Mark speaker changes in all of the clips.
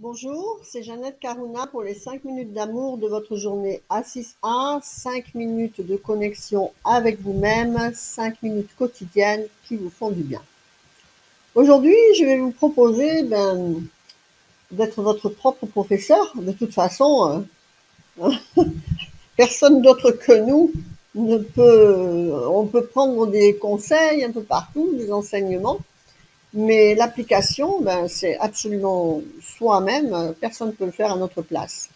Speaker 1: Bonjour, c'est Jeannette Karuna pour les 5 minutes d'amour de votre journée A6A, 5 minutes de connexion avec vous-même, 5 minutes quotidiennes qui vous font du bien. Aujourd'hui, je vais vous proposer d'être votre propre professeur. De toute façon, personne d'autre que nous ne peut, on peut prendre des conseils un peu partout, des enseignements, mais l'application, c'est absolument soi-même, personne ne peut le faire à notre place.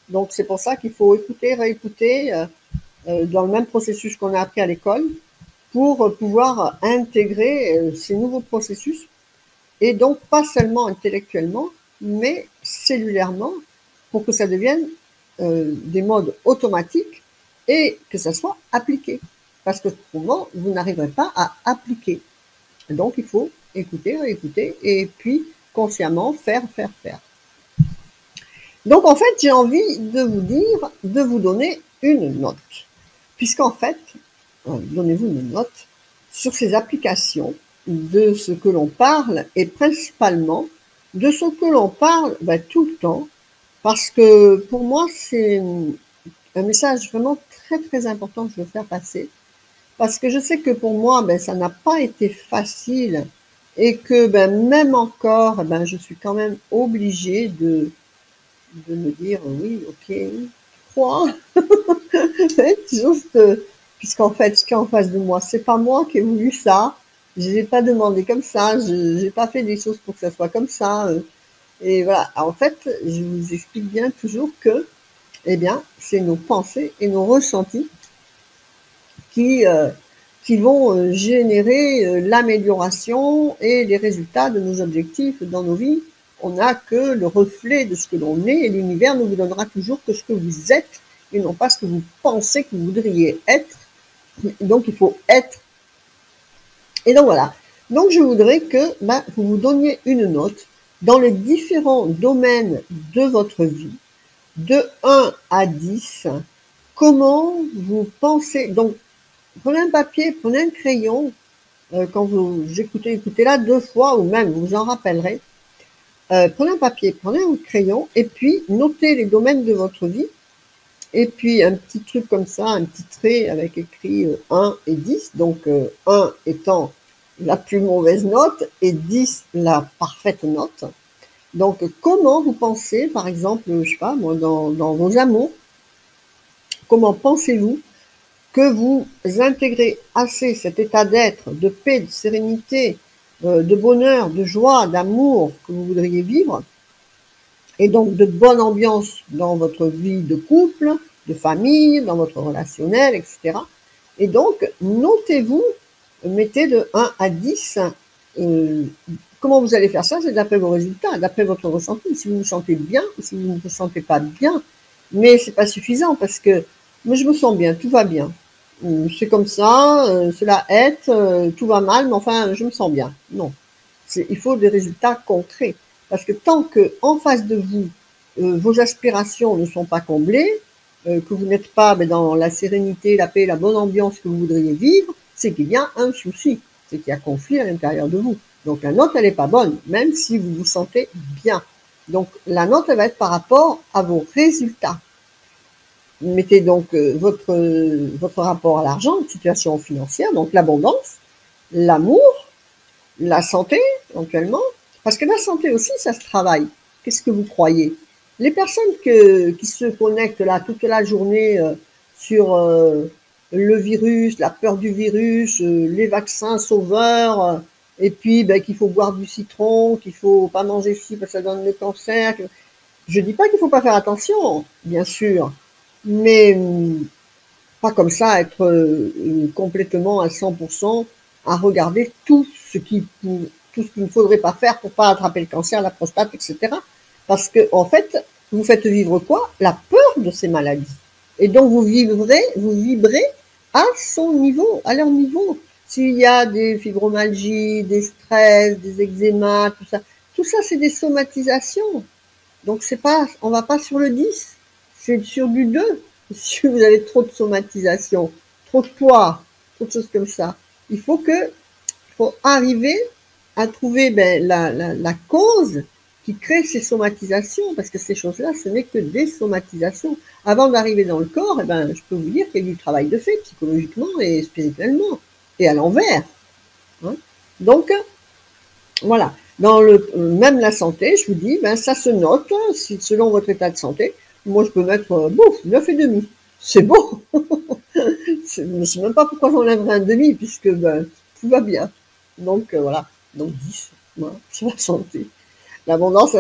Speaker 1: Donc c'est pour ça qu'il faut écouter, réécouter dans le même processus qu'on a appris à l'école pour pouvoir intégrer ces nouveaux processus et donc pas seulement intellectuellement, mais cellulairement pour que ça devienne des modes automatiques et que ça soit appliqué. Parce que autrement, vous n'arriverez pas à appliquer. Donc il faut écouter, réécouter et puis consciemment faire. Donc en fait, j'ai envie de vous dire, de vous donner une note. Puisqu'en fait, donnez-vous une note sur ces applications de ce que l'on parle et principalement de ce que l'on parle tout le temps. Parce que pour moi, c'est un message vraiment très important que je veux faire passer. Parce que je sais que pour moi, ça n'a pas été facile et que même encore, je suis quand même obligée de me dire oui, ok, tu crois, juste puisqu'en fait, ce qui est en face de moi, c'est pas moi qui ai voulu ça, je n'ai pas demandé comme ça, je n'ai pas fait des choses pour que ça soit comme ça. Et voilà, en fait, je vous explique bien toujours que, eh bien, c'est nos pensées et nos ressentis qui vont générer l'amélioration et les résultats de nos objectifs dans nos vies. On n'a que le reflet de ce que l'on est et l'univers ne vous donnera toujours que ce que vous êtes et non pas ce que vous pensez que vous voudriez être. Donc il faut être. Et donc voilà. Donc je voudrais que vous vous donniez une note dans les différents domaines de votre vie, de 1 à 10. Comment vous pensez, donc prenez un papier, prenez un crayon, quand vous écoutez-la 2 fois ou même vous en rappellerez. Prenez un papier, prenez un crayon et puis notez les domaines de votre vie. Et puis un petit truc comme ça, un petit trait avec écrit 1 et 10. Donc 1 étant la plus mauvaise note et 10 la parfaite note. Donc comment vous pensez, par exemple, je sais pas moi, dans vos amours, comment pensez-vous que vous intégrez assez cet état d'être, de paix, de sérénité, de bonheur, de joie, d'amour que vous voudriez vivre, et donc de bonne ambiance dans votre vie de couple, de famille, dans votre relationnel, etc. Et donc, notez-vous, mettez de 1 à 10. Comment vous allez faire ça? C'est d'après vos résultats, d'après votre ressenti. Si vous vous sentez bien, ou si vous ne vous sentez pas bien, mais c'est pas suffisant parce que moi je me sens bien, tout va bien. C'est comme ça, cela est, tout va mal, mais enfin, je me sens bien. Non. Il faut des résultats concrets. Parce que tant que, en face de vous, vos aspirations ne sont pas comblées, que vous n'êtes pas dans la sérénité, la paix, la bonne ambiance que vous voudriez vivre, c'est qu'il y a un souci. C'est qu'il y a conflit à l'intérieur de vous. Donc la note, elle n'est pas bonne, même si vous vous sentez bien. Donc la note, elle va être par rapport à vos résultats. Mettez donc votre rapport à l'argent, situation financière, donc l'abondance, l'amour, la santé, éventuellement, parce que la santé aussi, ça se travaille. Qu'est-ce que vous croyez? Les personnes qui se connectent là toute la journée sur le virus, la peur du virus, les vaccins sauveurs, et puis qu'il faut boire du citron, qu'il faut pas manger ci parce que ça donne le cancer. Je dis pas qu'il faut pas faire attention, bien sûr, mais pas comme ça être complètement à 100% à regarder tout ce qu'il ne faudrait pas faire pour pas attraper le cancer, la prostate, etc. Parce que en fait, vous faites vivre quoi? La peur de ces maladies. Et donc vous vibrez à son niveau, à leur niveau. S'il y a des fibromyalgies, des stress, des eczémas, tout ça c'est des somatisations. Donc c'est pas, on va pas sur le 10, c'est sur du 2. Si vous avez trop de somatisation, trop de poids, trop de choses comme ça, il faut arriver à trouver la cause qui crée ces somatisations, parce que ces choses-là, ce n'est que des somatisations. Avant d'arriver dans le corps, eh ben, je peux vous dire qu'il y a eu du travail de fait, psychologiquement et spirituellement, et à l'envers. Hein. Donc, voilà. Dans même la santé, je vous dis, ben, ça se note, selon votre état de santé. Moi, je peux mettre, bouf, 9,5. C'est bon. Je ne sais même pas pourquoi j'enlèverais un demi, puisque ben, tout va bien. Donc, voilà. Donc, 10, voilà, sur la santé. L'abondance,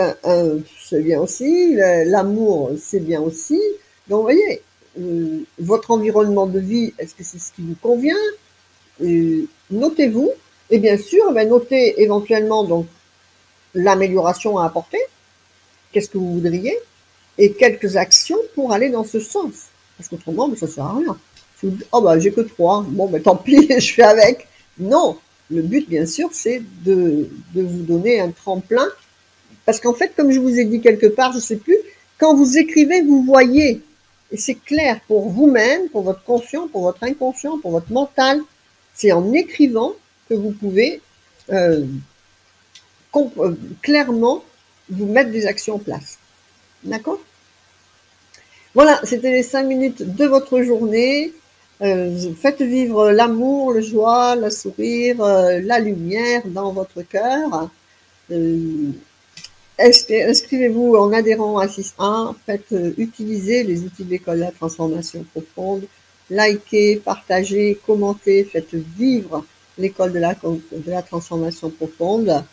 Speaker 1: c'est bien aussi. L'amour, c'est bien aussi. Donc, vous voyez, votre environnement de vie, est-ce que c'est ce qui vous convient? Notez-vous. Et bien sûr, ben, notez éventuellement donc l'amélioration à apporter. Qu'est-ce que vous voudriez? Et quelques actions pour aller dans ce sens. Parce qu'autrement, ben, ça ne sert à rien. Si vous dites, oh ben, j'ai que 3, bon ben tant pis, je fais avec. Non, le but, bien sûr, c'est de vous donner un tremplin. Parce qu'en fait, comme je vous ai dit quelque part, je ne sais plus, quand vous écrivez, vous voyez. Et c'est clair pour vous-même, pour votre conscient, pour votre inconscient, pour votre mental. C'est en écrivant que vous pouvez clairement vous mettre des actions en place. D'accord? Voilà, c'était les 5 minutes de votre journée. Faites vivre l'amour, la joie, le sourire, la lumière dans votre cœur. Inscrivez-vous en adhérant à 6.1, faites utiliser les outils de l'école de la transformation profonde, likez, partagez, commentez, faites vivre l'école de la transformation profonde,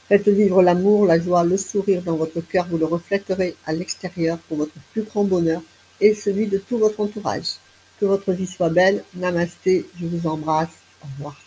Speaker 1: faites vivre l'amour, la joie, le sourire dans votre cœur, vous le reflèterez à l'extérieur pour votre plus grand bonheur et celui de tout votre entourage. Que votre vie soit belle, namasté, je vous embrasse, au revoir.